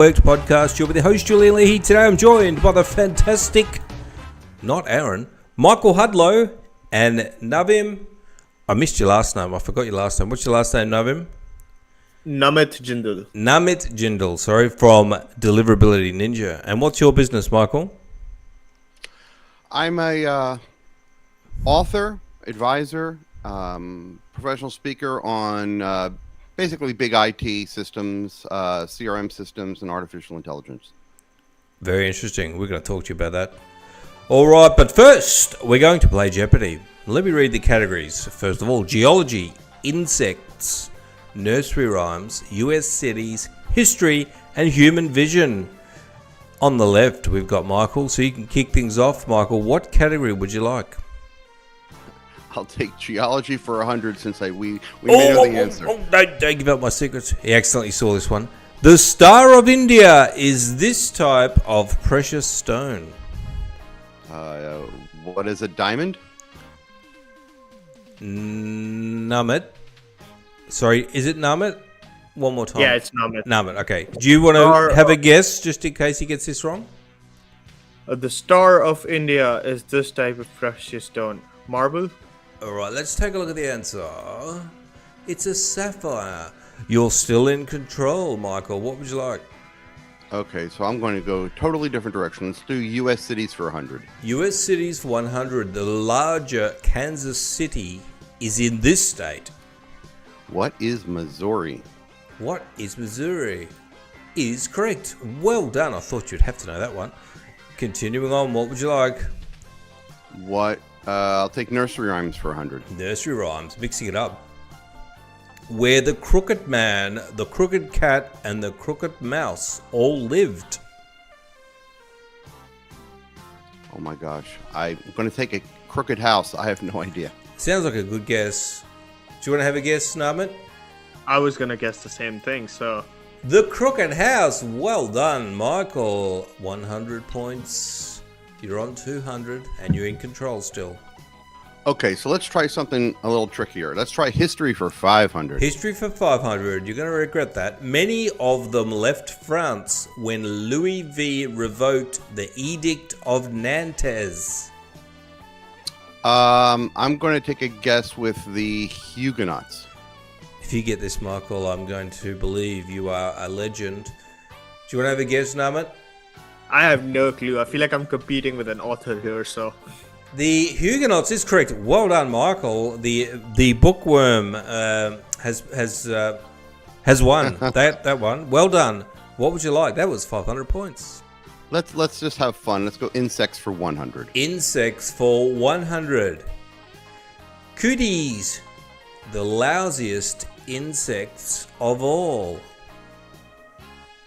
Worked podcast. You're with the host Julian Leahy. Today I'm joined by the fantastic, not Aaron, Michael Hudlow and Navim. I missed your last name. I forgot your last name. What's your last name, Navim? Namit Jindal. Namit Jindal, sorry, from Deliverability Ninja. And what's your business, Michael? I'm a author, advisor, professional speaker on basically big IT systems, CRM systems, and artificial intelligence. Very interesting. We're going to talk to you about that. All right, but first, we're going to play Jeopardy. Let me read the categories. First of all, Geology, Insects, Nursery Rhymes, US Cities, History, and Human Vision. On the left, we've got Michael, so you can kick things off. Michael, what category would you like? I'll take Geology for 100 since we may know the answer. Don't give up my secrets. He accidentally saw this one. The Star of India is this type of precious stone. What is a diamond? Namit. Sorry, is it Namit? One more time. Yeah, it's Namit. Namit, okay. Do you want to have a guess just in case he gets this wrong? The Star of India is this type of precious stone. Marble? Alright, let's take a look at the answer. It's a sapphire. You're still in control, Michael. What would you like? Okay, so I'm going to go totally different direction. Let's do US cities for 100. US cities for 100. The larger Kansas City is in this state. What is Missouri? What is Missouri? Is correct. Well done. I thought you'd have to know that one. Continuing on, what would you like? I'll take Nursery Rhymes for 100. Nursery Rhymes, mixing it up. Where the crooked man, the crooked cat, and the crooked mouse all lived. Oh my gosh. I'm going to take a crooked house. I have no idea. Sounds like a good guess. Do you want to have a guess, Namit? I was gonna guess the same thing, so... The Crooked House. Well done, Michael. 100 points. You're on 200, and you're in control still. Okay, so let's try something a little trickier. Let's try History for 500. History for 500. You're going to regret that. Many of them left France when Louis V revoked the Edict of Nantes. I'm going to take a guess with the Huguenots. If you get this, Michael, I'm going to believe you are a legend. Do you want to have a guess, Namit? I have no clue. I feel like I'm competing with an author here, so... The Huguenots is correct. Well done, Michael. The bookworm has won. that one. Well done. What would you like? That was 500 points. Let's just have fun. Let's go Insects for 100. Insects for 100. Cooties, the lousiest insects of all.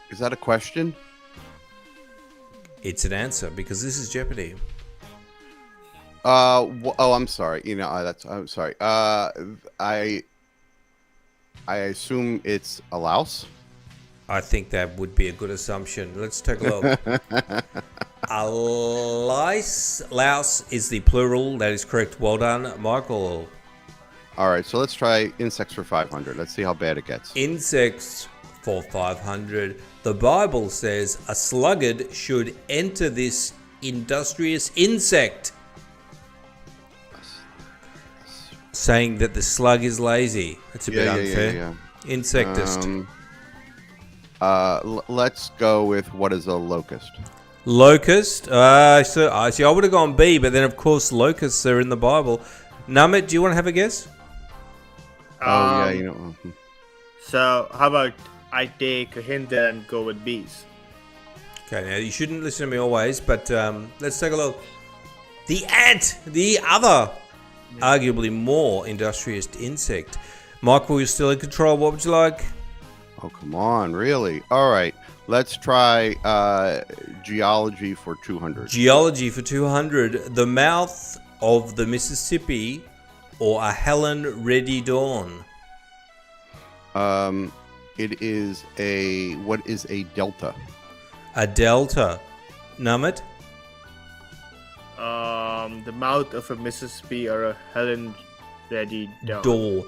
Is that a question? It's an answer because this is Jeopardy. I'm sorry. I'm sorry. I assume it's a louse. I think that would be a good assumption. Let's take a look. A louse is the plural. That is correct. Well done, Michael. All right, so let's try Insects for 500. Let's see how bad it gets. Insects for 500. The Bible says a sluggard should enter this industrious insect, saying that the slug is lazy. That's a bit unfair. Yeah. Insectist. Let's go with what is a locust? Locust. I would have gone B, but then of course locusts are in the Bible. Namit, do you want to have a guess? So, how about I take a hint and go with bees? Okay, now you shouldn't listen to me always, but let's take a look. The ant, the other, arguably more industrious insect. Michael, you're still in control. What would you like? Oh, come on, really? All right, let's try Geology for 200. Geology for 200. The mouth of the Mississippi or a Helen Ready Dawn? What is a delta? A delta. Namit? The mouth of a Mississippi or a Helen Ready Dawn. Door.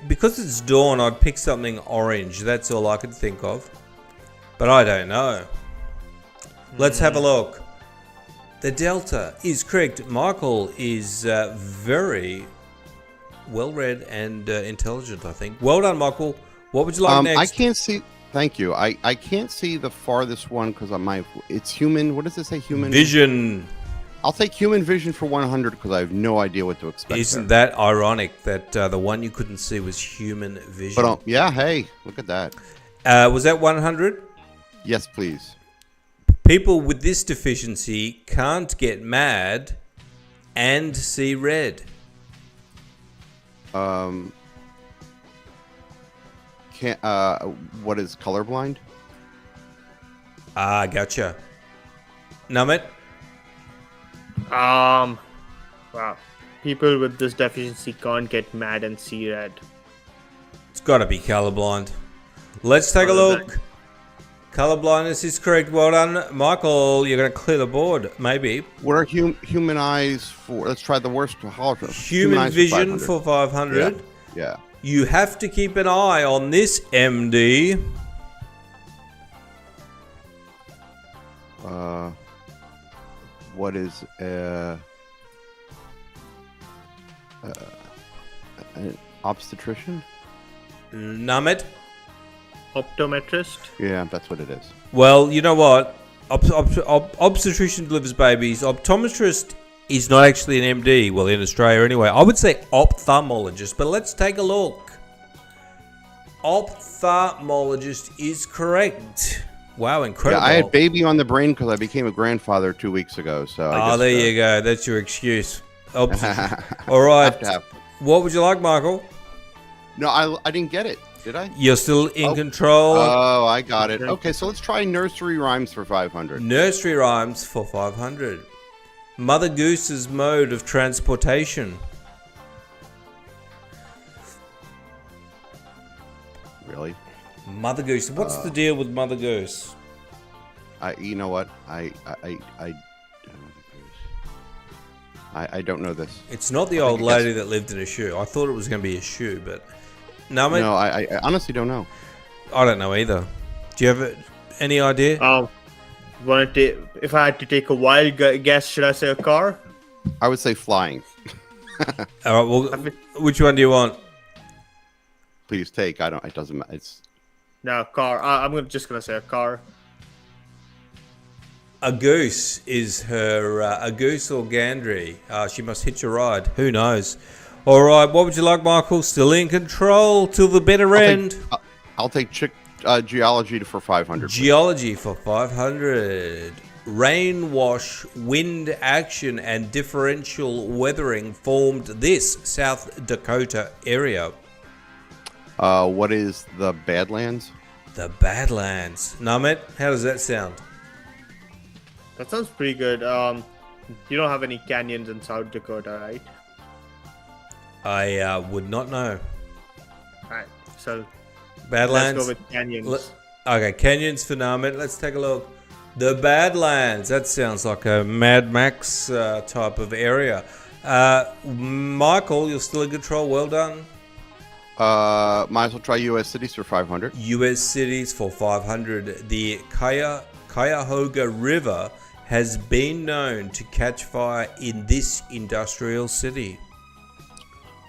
Because it's dawn, I'd pick something orange. That's all I could think of. but I don't know. Let's have a look. The delta is correct. Michael is very well read and intelligent, I think. Well done, Michael. What would you like next? I can't see. Thank you. I can't see the farthest one because it's human. What does it say? Human vision. I'll take human vision for 100 because I have no idea what to expect. Isn't that ironic that the one you couldn't see was human vision? But yeah, hey, look at that. Was that 100? Yes, please. People with this deficiency can't get mad and see red. What is colorblind? Gotcha. Namit? Wow. People with this deficiency can't get mad and see red. It's got to be colorblind. Let's take a look. Colorblindness is correct. Well done, Michael. You're going to clear the board, maybe. What are human eyes for? Let's try the worst. Human vision for 500. Yeah. You have to keep an eye on this, MD. What is an obstetrician? Namit? Optometrist? Yeah, that's what it is. Well, you know what? Obstetrician delivers babies. Optometrist is not actually an MD. Well, in Australia anyway. I would say ophthalmologist, but let's take a look. Ophthalmologist is correct. Wow, incredible. Yeah, I had baby on the brain because I became a grandfather 2 weeks ago. So I guess, there you go. That's your excuse. All right. What would you like, Michael? No, I didn't get it. Did I? You're still in control. Oh, I got it. Okay, so let's try nursery rhymes for 500. Nursery rhymes for 500. Mother Goose's mode of transportation. Really? Mother Goose. What's the deal with Mother Goose? You know what? I don't know this. It's not the old lady that lived in a shoe. I thought it was going to be a shoe, but no, mate. No, I honestly don't know. I don't know either. Do you have any idea? If I had to take a wild guess, should I say a car? I would say flying. All right. Well, which one do you want? Please take. I don't. It doesn't matter. It's no car. I'm just gonna say a car. A goose is her. A goose or gandry. She must hitch a ride. Who knows? All right. What would you like, Michael? Still in control till the bitter end. I'll take geology for 500. Geology for 500. Rain wash, wind action, and differential weathering formed this South Dakota area. What is the Badlands? The Badlands. Namit, how does that sound? That sounds pretty good. You don't have any canyons in South Dakota, right? I would not know. Alright, so Badlands. let's go with canyons. Okay, canyons for Namit. Let's take a look. The Badlands. That sounds like a Mad Max type of area. Michael, you're still in control. Well done. Might as well try U.S. cities for 500. U.S. cities for 500. The Cuyahoga River has been known to catch fire in this industrial city.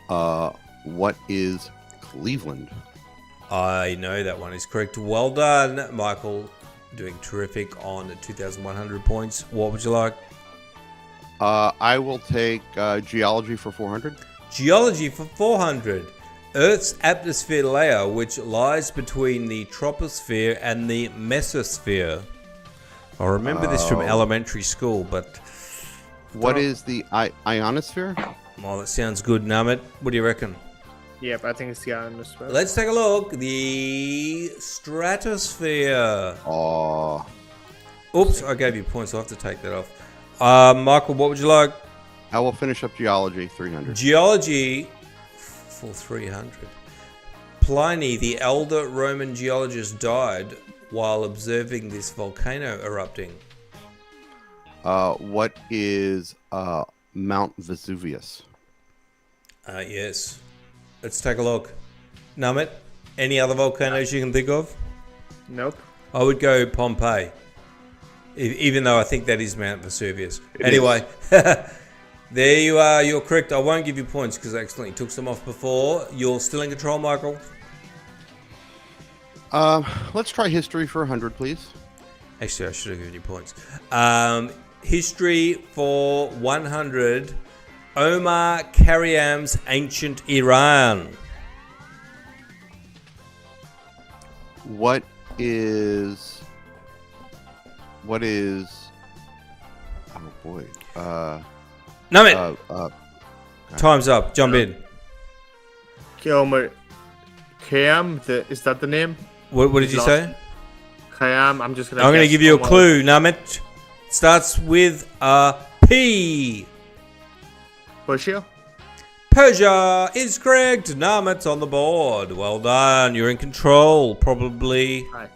What is Cleveland? I know that one is correct. Well done, Michael. Doing terrific on 2,100 points. What would you like? I will take geology for 400. Geology for 400. Earth's atmosphere layer, which lies between the troposphere and the mesosphere. I remember this from elementary school, but... What is the ionosphere? Well, that sounds good, Namit. What do you reckon? Yep, I think it's the Ionosphere. Let's take a look. The stratosphere. Oh. Oops, I gave you points. I'll have to take that off. Michael, what would you like? I will finish up geology, 300. Geology for 300. Pliny, the elder Roman geologist, died while observing this volcano erupting. What is Mount Vesuvius? Yes. Let's take a look. Namit, any other volcanoes you can think of? Nope. I would go Pompeii, even though I think that is Mount Vesuvius. Anyway, there you are. You're correct. I won't give you points because I accidentally took some off before. You're still in control, Michael. Let's try history for 100, please. Actually, I should have given you points. History for 100. Omar Khayyam's ancient Iran. What is? Oh boy. Namit. Time's up. Jump in. Omar Khayyam, is that the name? What did you say? Khayyam, I'm just gonna. I'm going to give you a clue, Namit. Starts with a P. Persia? Persia is correct. Namit's on the board. Well done. You're in control. Probably. Right.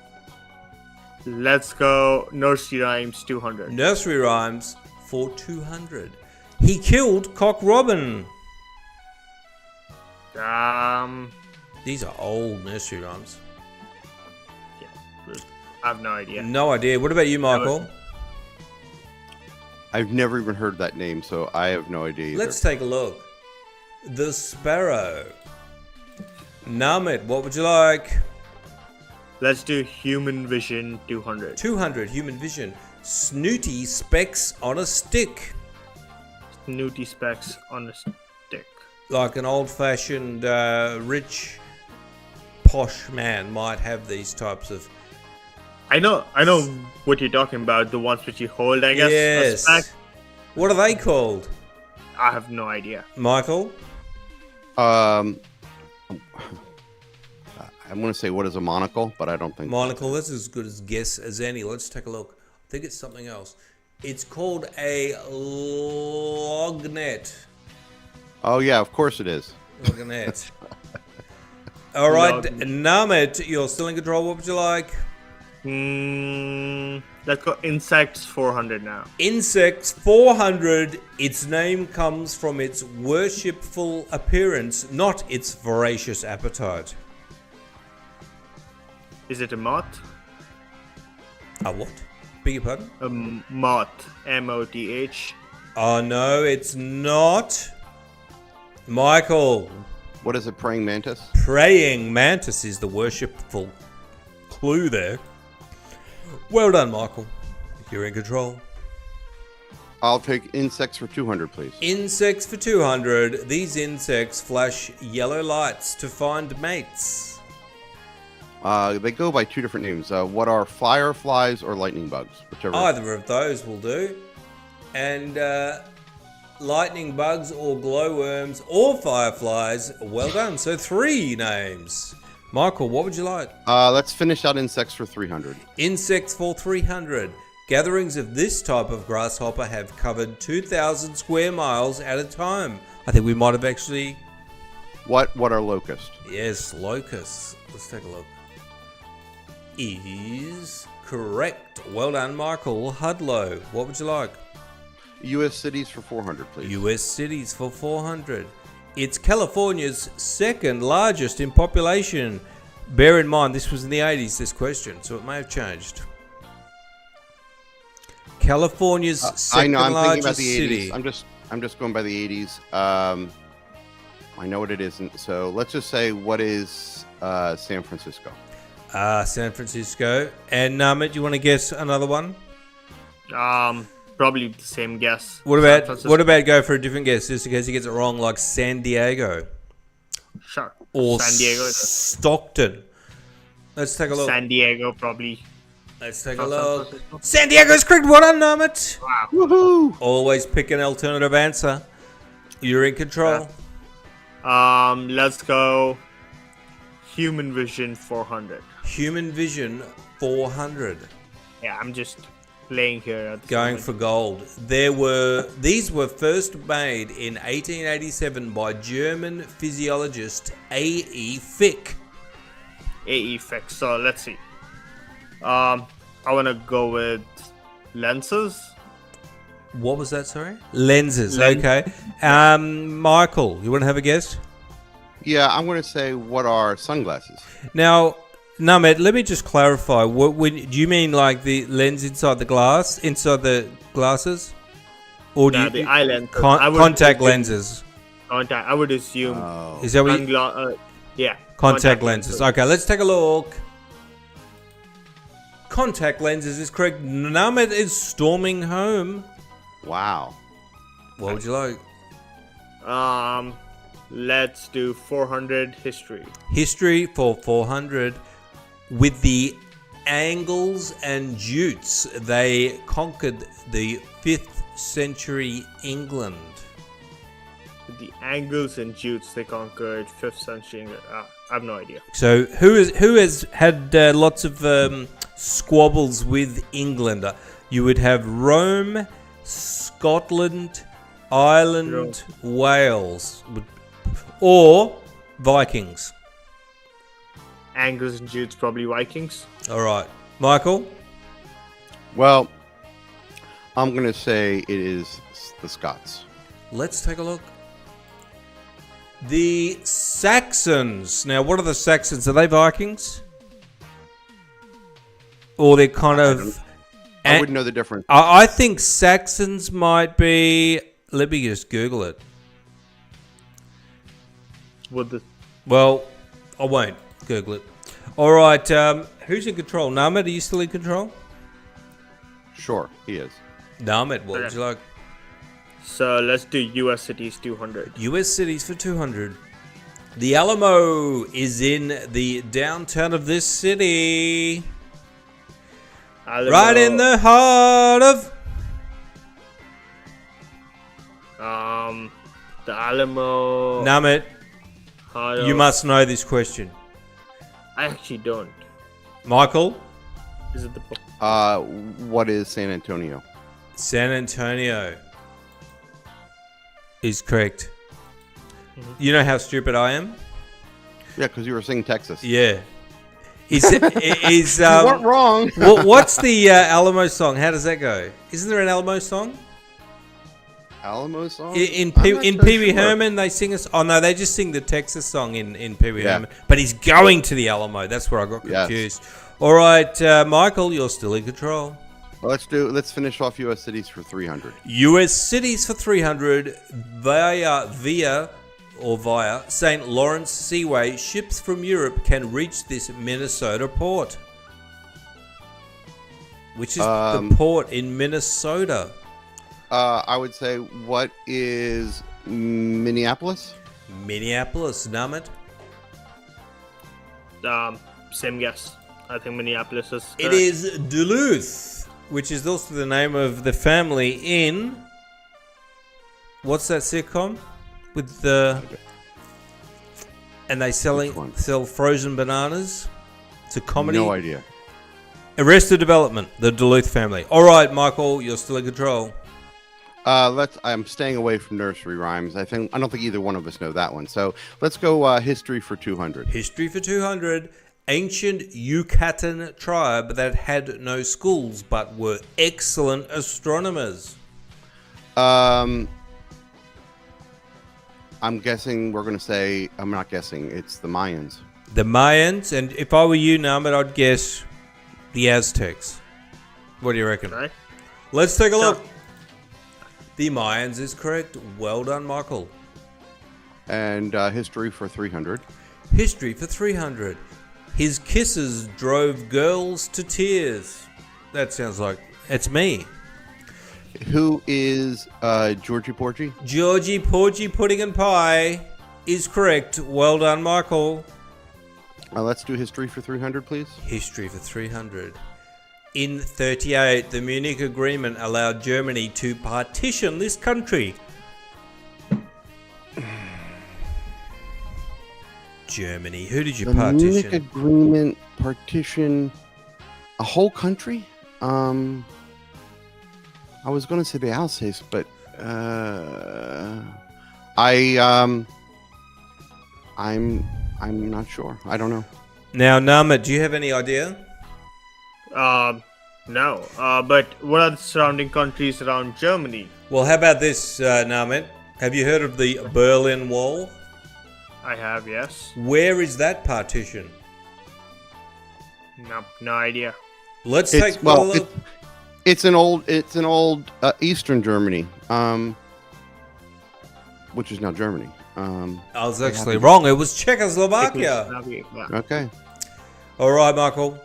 Let's go Nursery Rhymes 200. Nursery rhymes for 200. He killed Cock Robin. These are old nursery rhymes. Yeah, I have no idea. No idea. What about you, Michael? I've never even heard that name, so I have no idea either. Let's take a look. The Sparrow. Namit, what would you like? Let's do Human Vision 200. 200, Human Vision. Snooty specks on a stick. Snooty specks on a stick. Like an old-fashioned, rich, posh man might have these types of... I know what you're talking about. The ones which you hold, I guess. Yes. What are they called? I have no idea. Michael? I'm going to say what is a monocle, but I don't think... Monocle, that's as good a guess as any. Let's take a look. I think it's something else. It's called a lognet. Oh, yeah, of course it is. Lognet. All right, Namit, you're still in control. What would you like? Let's go Insects 400 now. Insects 400. Its name comes from its worshipful appearance, not its voracious appetite. Is it a moth? A what? Beg your pardon? A moth. M-O-T-H. Oh, no, it's not. Michael. What is a praying mantis? Praying mantis is the worshipful clue there. Well done, Michael. You're in control. I'll take insects for 200, please. Insects for 200. These insects flash yellow lights to find mates. They go by two different names. What are fireflies or lightning bugs? Whichever. Either of those will do. And lightning bugs or glowworms or fireflies. Well done. So 3 names. Michael, what would you like? Let's finish out insects for 300. Insects for 300. Gatherings of this type of grasshopper have covered 2,000 square miles at a time. I think we might have actually... What are locusts? Yes, locusts. Let's take a look. Is correct. Well done, Michael. Hudlow, what would you like? U.S. cities for 400, please. U.S. cities for 400. It's California's second largest in population. Bear in mind, this was in the 80s, this question, so it may have changed. California's second I'm thinking about largest the 80s. city. I'm just going by the 80s. I know what it isn't. So let's just say, what is San Francisco? San Francisco. And Namit, you want to guess another one? Probably the same guess. What about go for a different guess, just in case he gets it wrong, like San Diego? Sure. Or San Diego. Stockton. Let's take a look. San Diego, probably. Let's take a look. San Diego's correct. What on, Namit? Wow. Woohoo! Always pick an alternative answer. You're in control. Let's go Human Vision 400. Human Vision 400. Yeah, I'm just playing here at the Going moment. for gold. These were first made in 1887 by German physiologist A.E. Fick. AE fix. So let's see. I want to go with lenses. What was that, sorry? Lenses, okay. Michael, you want to have a guess? Yeah, I'm going to say, what are sunglasses? Now, Namit, let me just clarify. Do you mean like the lens inside the glasses? Or do The eye lens. Contact lenses? Contact. I would assume. Oh. Is that what you... yeah. Contact lenses. Okay, let's take a look. Contact lenses is correct. Namit is storming home. Wow. What would you like? Let's do 400 history. History for 400. With the Angles and Jutes, they conquered the 5th century England. With the Angles and Jutes, they conquered 5th century England. I have no idea. So who has had lots of squabbles with England? You would have Rome, Scotland, Ireland, Wales, or Vikings. Angles and Jutes, probably Vikings. All right, Michael. Well, I'm going to say it is the Scots. Let's take a look. The Saxons. Now, what are the Saxons? Are they Vikings? Or they're kind of... I wouldn't know the difference. I think Saxons might be... Let me just Google it. Well, I won't Google it. All right, who's in control? Namit, are you still in control? Sure, he is. Namit, what would you like? So let's do US cities 200. US cities for 200. The Alamo is in the downtown of this city. Alamo. Right in the heart of... The Alamo. Namit, Hudlow. you must know this question. I actually don't. Michael? Is it the... What is San Antonio? San Antonio is correct. You know how stupid I am? Yeah, because you were saying Texas. Yeah. You weren't wrong. What's the Alamo song? How does that go? Isn't there an Alamo song? Alamo song? In Pee Wee Herman, they sing us. Oh no, they just sing the Texas song in Pee Wee Herman. But he's going to the Alamo. That's where I got confused. Yes. All right, Michael, you're still in control. Well, let's finish off U.S. cities for 300. U.S. cities for 300 via St. Lawrence Seaway. Ships from Europe can reach this Minnesota port. Which is the port in Minnesota? I would say, what is Minneapolis? Minneapolis, Namit. Same guess. I think Minneapolis is correct. It is Duluth, which is also the name of the family in... What's that sitcom? With the... And they sell frozen bananas. It's a comedy. No idea. Arrested Development, the Duluth family. All right, Michael, you're still in control. I'm staying away from nursery rhymes. I don't think either one of us know that one. So let's go history for 200. History for 200. Ancient Yucatan tribe that had no schools but were excellent astronomers. I'm guessing we're going to say, I'm not guessing, it's the Mayans. The Mayans, and if I were you, Namit, I'd guess the Aztecs. What do you reckon? Right. Let's take a look. The Mayans is correct. Well done, Michael. And history for 300. History for 300. His kisses drove girls to tears. That sounds like it's me. Who is Georgie Porgy? Georgie Porgy Pudding and Pie is correct. Well done, Michael. Let's do history for 300, please. History for 300. In 1938, the Munich Agreement allowed Germany to partition this country. Germany. Who did you partition? The Munich Agreement partition a whole country? I was going to say the Alsace, but I'm not sure. I don't know. Now, Namit, do you have any idea? No. But what are the surrounding countries around Germany? Well, how about this, Namit? Have you heard of the Berlin Wall? I have, yes. Where is that partition? No, no idea. Let's It's take well, well, it's an old Eastern Germany, which is now Germany. I was they actually haven't- wrong. It was Czechoslovakia. Yeah. Okay. All right, Michael.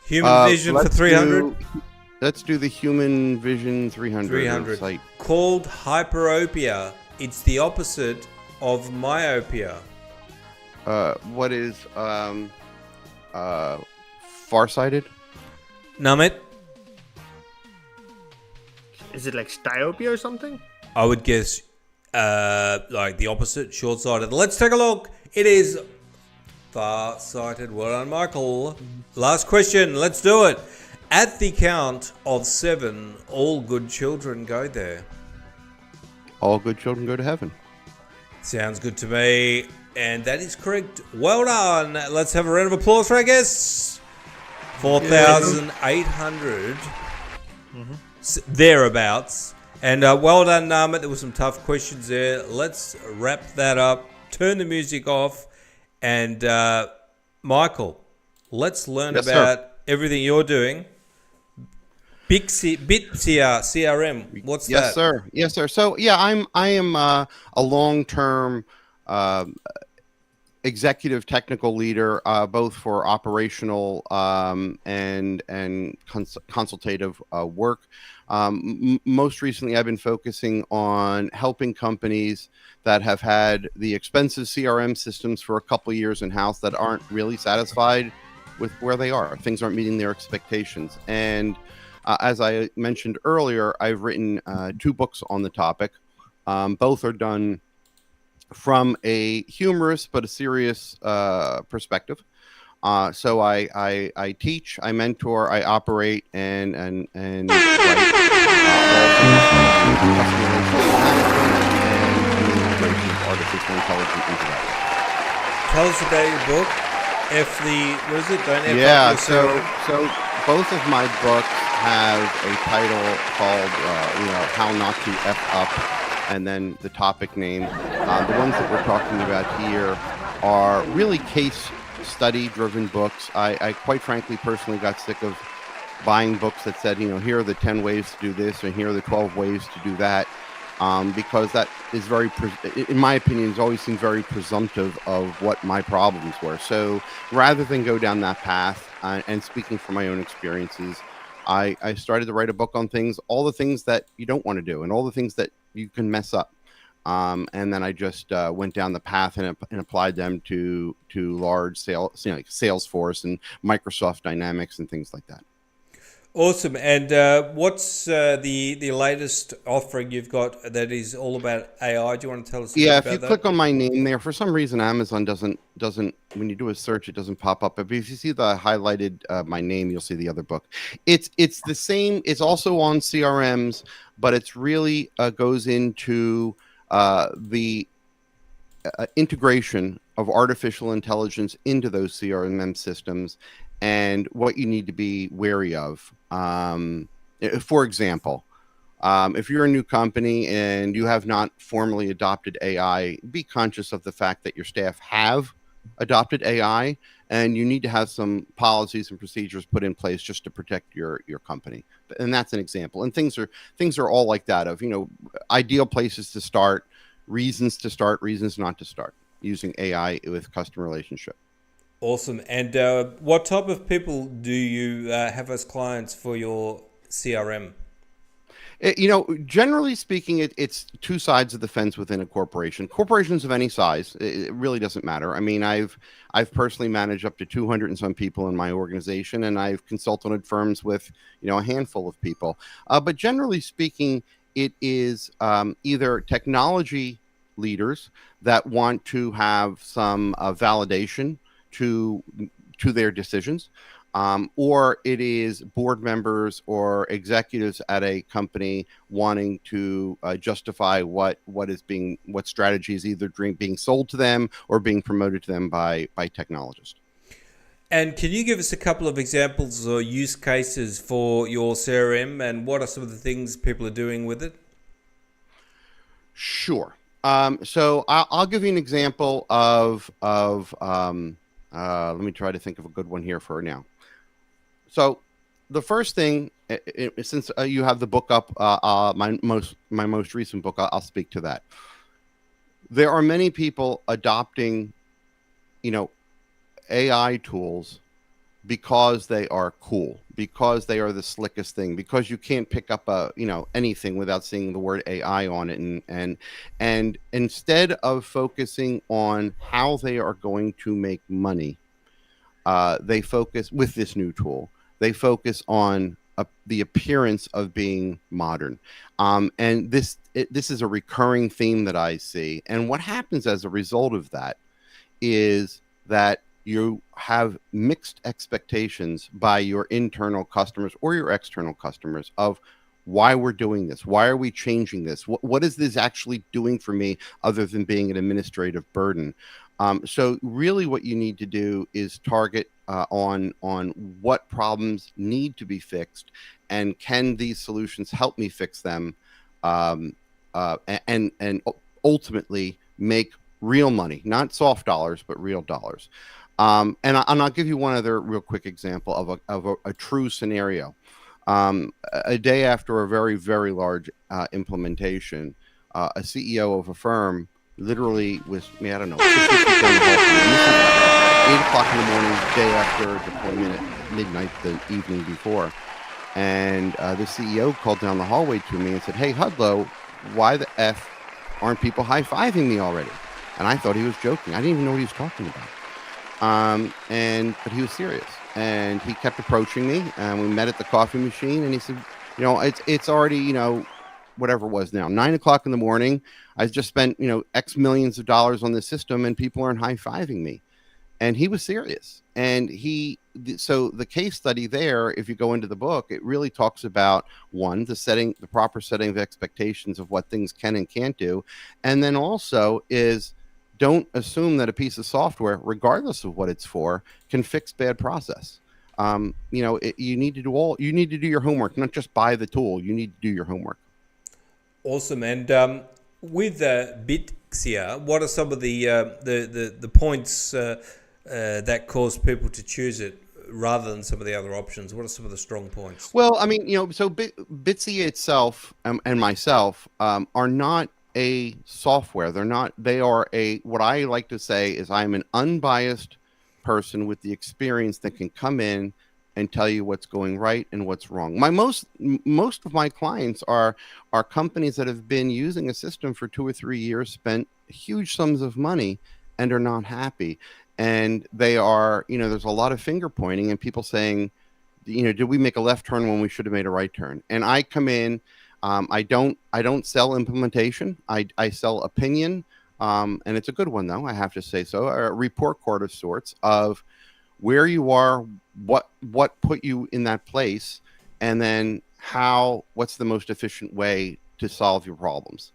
Human vision for 300. Let's do the human vision 300. 300. Site. Called hyperopia. It's the opposite of myopia. What is farsighted? Namit, Is it like myopia or something? I would guess like the opposite, short-sighted. Let's take a look. It is far-sighted. Well done, Michael. Last question. Let's do it. At the count of 7, all good children go there. All good children go to heaven. Sounds good to me. And that is correct. Well done. Let's have a round of applause for our guests. 4,800. Thereabouts. And well done, Namit. There were some tough questions there. Let's wrap that up. Turn the music off. And Michael, let's learn about everything you're doing. Bitxia CRM. What's that? Yes, sir. Yes, sir. So yeah, I am a long-term executive technical leader, both for operational and consultative work. Most recently, I've been focusing on helping companies that have had the expensive CRM systems for a couple of years in-house that aren't really satisfied with where they are. Things aren't meeting their expectations. And as I mentioned earlier, I've written 2 books on the topic. Both are done from a humorous but a serious perspective. So I teach, I mentor, I operate, and write customer relationship management and integration of artificial intelligence into that. Tell us about your book. What is it? Don't F Yeah, up yourself. so both of my books have a title called, How Not to F Up, and then the topic name. The ones that we're talking about here are really case study-driven books. I quite frankly personally got sick of buying books that said, here are the 10 ways to do this, and here are the 12 ways to do that, because that is very, in my opinion, has always seemed very presumptive of what my problems were. So rather than go down that path, and speaking from my own experiences, I started to write a book on all the things that you don't want to do, and all the things that you can mess up. And then I just went down the path and applied them to large sales, like Salesforce and Microsoft Dynamics and things like that. Awesome. And what's the latest offering you've got that is all about AI? Do you want to tell us a bit about that? Yeah, if you click on my name there, for some reason Amazon doesn't when you do a search, it doesn't pop up. But if you see the highlighted my name, you'll see the other book. It's the same. It's also on CRMs, but it's really goes into the integration of artificial intelligence into those CRM systems and what you need to be wary of. For example, if you're a new company and you have not formally adopted AI, be conscious of the fact that your staff have adopted AI, and you need to have some policies and procedures put in place just to protect your company. And that's an example. And things are all like that of, ideal places to start, reasons not to start using AI with customer relationship. Awesome. And what type of people do you have as clients for your CRM? Generally speaking, it's 2 sides of the fence within a corporation. Corporations of any size, it really doesn't matter. I mean, I've personally managed up to 200 and some people in my organization, and I've consulted firms with, a handful of people. But generally speaking, it is either technology leaders that want to have some validation to their decisions, or it is board members or executives at a company wanting to justify what strategy is either being sold to them or being promoted to them by technologists. And can you give us a couple of examples or use cases for your CRM, and what are some of the things people are doing with it? Sure. So I'll give you an example of let me try to think of a good one here for now. So the first thing, since you have the book up, my most recent book, I'll speak to that. There are many people adopting, you know, AI tools because they are cool, because they are the slickest thing, because you can't pick up anything without seeing the word AI on it, and instead of focusing on how they are going to make money, they focus with this new tool. They focus on the appearance of being modern, and this is a recurring theme that I see. And what happens as a result of that is that you have mixed expectations by your internal customers or your external customers of why we're doing this. Why are we changing this? What is this actually doing for me other than being an administrative burden? So really what you need to do is target on what problems need to be fixed, and can these solutions help me fix them, and ultimately make real money, not soft dollars, but real dollars. And I'll give you one other real quick example of a true scenario. A day after a very, very large implementation, a CEO of a firm literally was, I don't know, 8 o'clock in the morning, day after deployment at midnight the evening before. And the CEO called down the hallway to me and said, "Hey, Hudlow, why the F aren't people high-fiving me already?" And I thought he was joking. I didn't even know what he was talking about. But he was serious, and he kept approaching me, and we met at the coffee machine, and he said, it's already, whatever it was now, 9 o'clock in the morning. I've just spent, X millions of dollars on this system, and people aren't high-fiving me. And he was serious. And so the case study there, if you go into the book, it really talks about, one, the proper setting of expectations of what things can and can't do. And then also is, don't assume that a piece of software, regardless of what it's for, can fix bad process. You need to do your homework, not just buy the tool. You need to do your homework. Awesome. And with Bitxia, what are some of the points that cause people to choose it rather than some of the other options? What are some of the strong points? Well, so Bitxia itself and myself are not a software. They are what I like to say is, I'm an unbiased person with the experience that can come in and tell you what's going right and what's wrong. Most of my clients are companies that have been using a system for 2 or 3 years, spent huge sums of money, and are not happy. And they are, there's a lot of finger pointing and people saying, did we make a left turn when we should have made a right turn? And I come in, I don't sell implementation. I sell opinion. And it's a good one, though, I have to say so, a report card of sorts of where you are, what put you in that place, and then what's the most efficient way to solve your problems.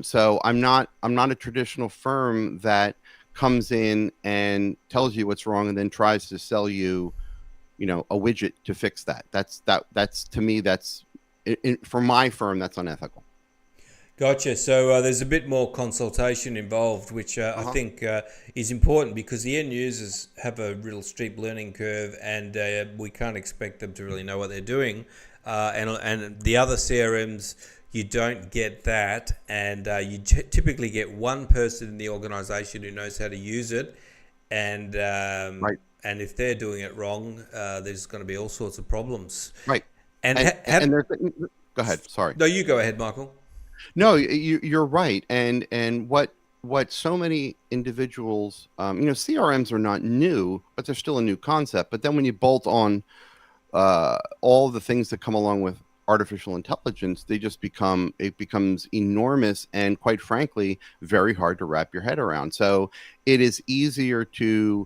So I'm not a traditional firm that comes in and tells you what's wrong and then tries to sell you, a widget to fix that. That's to me, for my firm, that's unethical. Gotcha. So there's a bit more consultation involved, which I think is important, because the end users have a real steep learning curve, and we can't expect them to really know what they're doing. And the other CRMs, you don't get that, and you typically get one person in the organization who knows how to use it, and right. And if they're doing it wrong, there's going to be all sorts of problems. Right. And go ahead. Sorry. No, you go ahead, Michael. No, you're right. And what so many individuals, CRMs are not new, but they're still a new concept. But then when you bolt on all the things that come along with artificial intelligence, it becomes enormous and, quite frankly, very hard to wrap your head around. So it is easier to,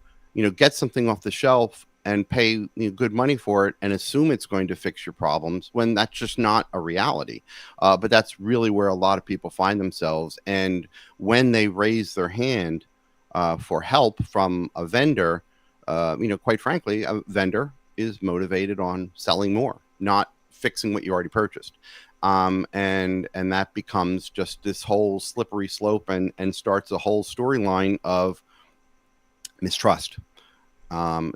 get something off the shelf and pay good money for it and assume it's going to fix your problems, when that's just not a reality. But that's really where a lot of people find themselves. And when they raise their hand for help from a vendor, quite frankly, a vendor is motivated on selling more, not fixing what you already purchased. And that becomes just this whole slippery slope and starts a whole storyline of mistrust.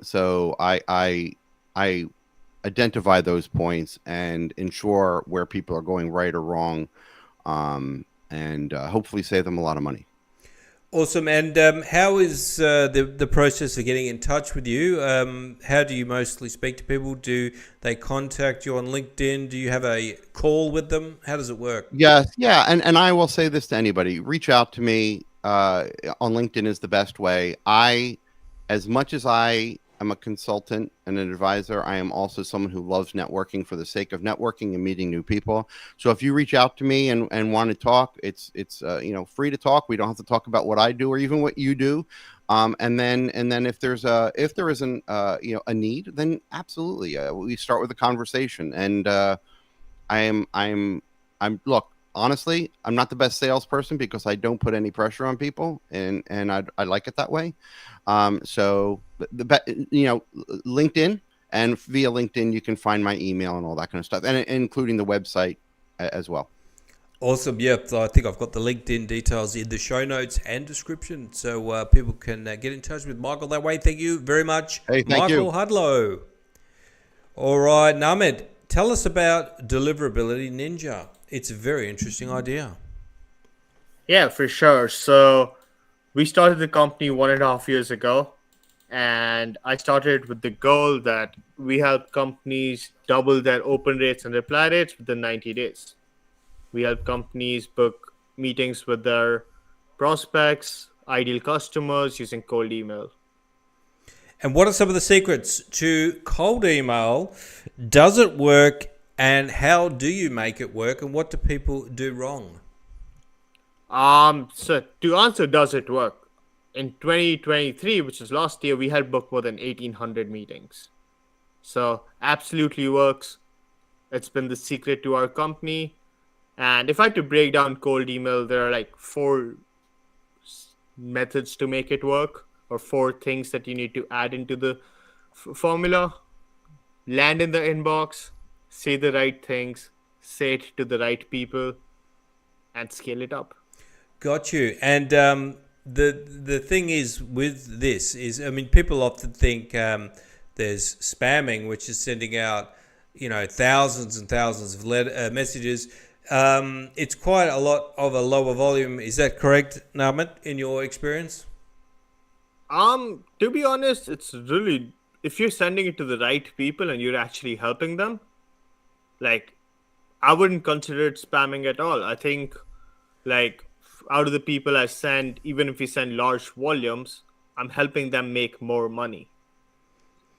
So I identify those points and ensure where people are going right or wrong, and hopefully save them a lot of money. Awesome. And how is the process of getting in touch with you? How do you mostly speak to people? Do they contact you on LinkedIn? Do you have a call with them? How does it work? Yes, yeah, and I will say this to anybody: reach out to me on LinkedIn is the best way. As much as I am a consultant and an advisor, I am also someone who loves networking for the sake of networking and meeting new people. So if you reach out to me and want to talk, it's free to talk. We don't have to talk about what I do or even what you do. And then if there isn't a need, then absolutely we start with a conversation. And I'm look, honestly, I'm not the best salesperson because I don't put any pressure on people, and I like it that way. So LinkedIn, and via LinkedIn you can find my email and all that kind of stuff, and including the website as well. Awesome. Yep. So I think I've got the LinkedIn details in the show notes and description, so people can get in touch with Michael that way. Thank you very much, Hey, thank Michael you. Hudlow. All right, Namit, tell us about Deliverability Ninja. It's a very interesting idea. Yeah, for sure. So we started the company 1.5 years ago, and I started with the goal that we help companies double their open rates and reply rates within 90 days. We help companies book meetings with their prospects, ideal customers using cold email. And what are some of the secrets to cold email? Does it work? And how do you make it work? And what do people do wrong? So to answer, does it work? In 2023, which is last year, we had booked more than 1,800 meetings. So absolutely works. It's been the secret to our company. And if I had to break down cold email, there are like 4 methods to make it work, or 4 things that you need to add into the formula. Land in the inbox, say the right things, say it to the right people, and scale it up. Got you. And the thing is with this is, I mean, people often think there's spamming, which is sending out, thousands and thousands of messages. It's quite a lot of a lower volume. Is that correct, Namit, in your experience? To be honest, it's really, if you're sending it to the right people and you're actually helping them, like, I wouldn't consider it spamming at all. I think, like, out of the people I send, even if we send large volumes, I'm helping them make more money,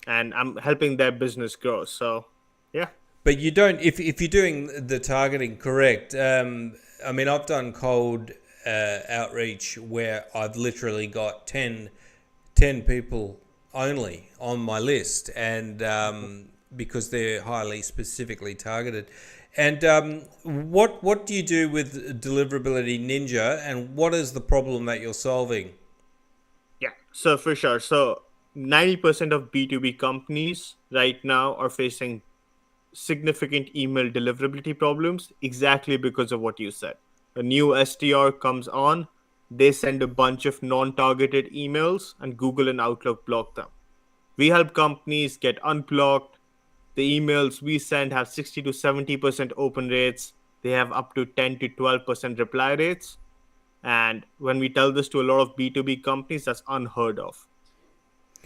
and I'm helping their business grow. So, yeah. But you don't, if you're doing the targeting correct, I mean, I've done cold outreach where I've literally got 10 people only on my list, and because they're highly specifically targeted. And what do you do with Deliverability Ninja, and what is the problem that you're solving? Yeah, so for sure. So 90% of B2B companies right now are facing significant email deliverability problems exactly because of what you said. A new SDR comes on, they send a bunch of non-targeted emails, and Google and Outlook block them. We help companies get unblocked. The emails we send have 60 to 70% open rates. They have up to 10 to 12% reply rates. And when we tell this to a lot of B2B companies, that's unheard of.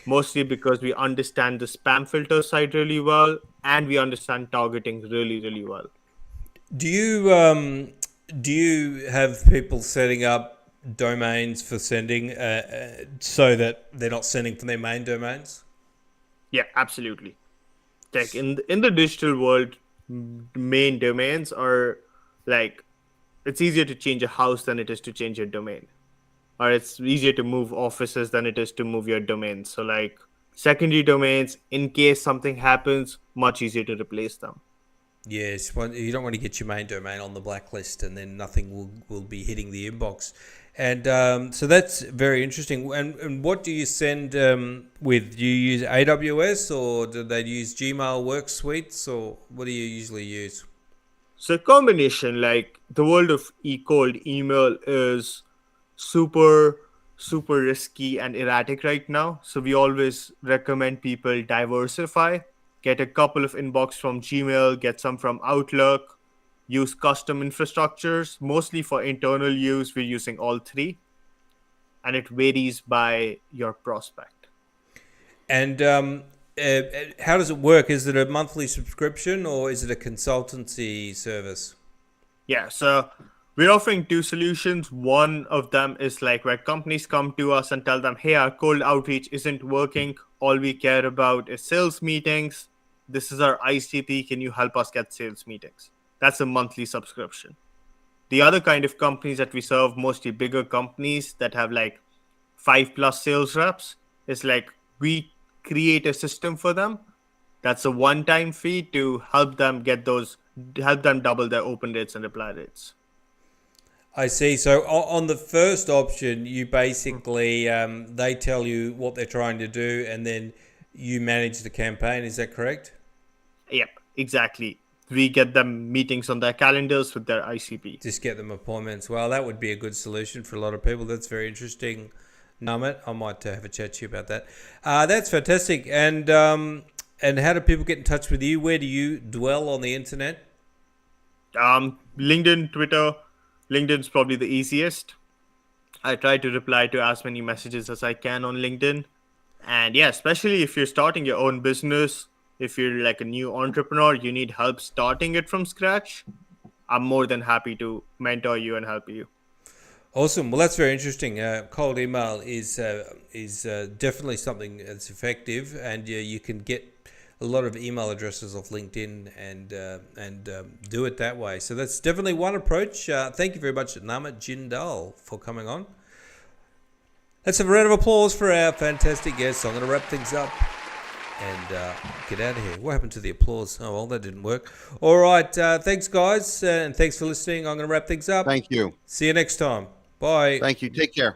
Mostly because we understand the spam filter side really well, and we understand targeting really, really well. Do you have people setting up domains for sending so that they're not sending from their main domains? Yeah, absolutely. Like in the digital world, main domains are like, it's easier to change a house than it is to change your domain, or it's easier to move offices than it is to move your domain. So like secondary domains, in case something happens, much easier to replace them. Yes, you don't want to get your main domain on the blacklist, and then nothing will be hitting the inbox. And so that's very interesting. And what do you send with? Do you use AWS, or do they use Gmail work suites, or what do you usually use? So a combination, like the world of cold email is super risky and erratic right now. So we always recommend people diversify. get a couple of inbox from Gmail, get some from Outlook, use custom infrastructures. Mostly for internal use, we're using all three, and it varies by your prospect. And how does it work? Is it a monthly subscription or is it a consultancy service? Yeah, so we're offering two solutions. One of them is like where companies come to us and tell them, hey, our cold outreach isn't working. All we care about is sales meetings. This is our ICP. Can you help us get sales meetings? That's a monthly subscription. The other kind of companies that we serve, mostly bigger companies that have like 5+ sales reps, is like we create a system for them. That's a one-time fee to help them double their open rates and reply rates. I see. So on the first option, you basically, they tell you what they're trying to do and then you manage the campaign. Is that correct? Yep, exactly. We get them meetings on their calendars with their ICP. Just get them appointments. Well, that would be a good solution for a lot of people. That's very interesting, Namit. I might have a chat to you about that. That's fantastic. And how do people get in touch with you? Where do you dwell on the internet? LinkedIn, Twitter. LinkedIn's probably the easiest. I try to reply to as many messages as I can on LinkedIn. And yeah, especially if you're starting your own business, if you're like a new entrepreneur, you need help starting it from scratch, I'm more than happy to mentor you and help you. Awesome. Well, that's very interesting. Cold email is definitely something that's effective, and you can get a lot of email addresses off LinkedIn and do it that way. So that's definitely one approach. Thank you very much, Namit Jindal, for coming on. Let's have a round of applause for our fantastic guests. I'm going to wrap things up and get out of here. What happened to the applause? Oh, well, that didn't work. All right. Thanks, guys, and thanks for listening. I'm going to wrap things up. Thank you. See you next time. Bye. Thank you. Take care.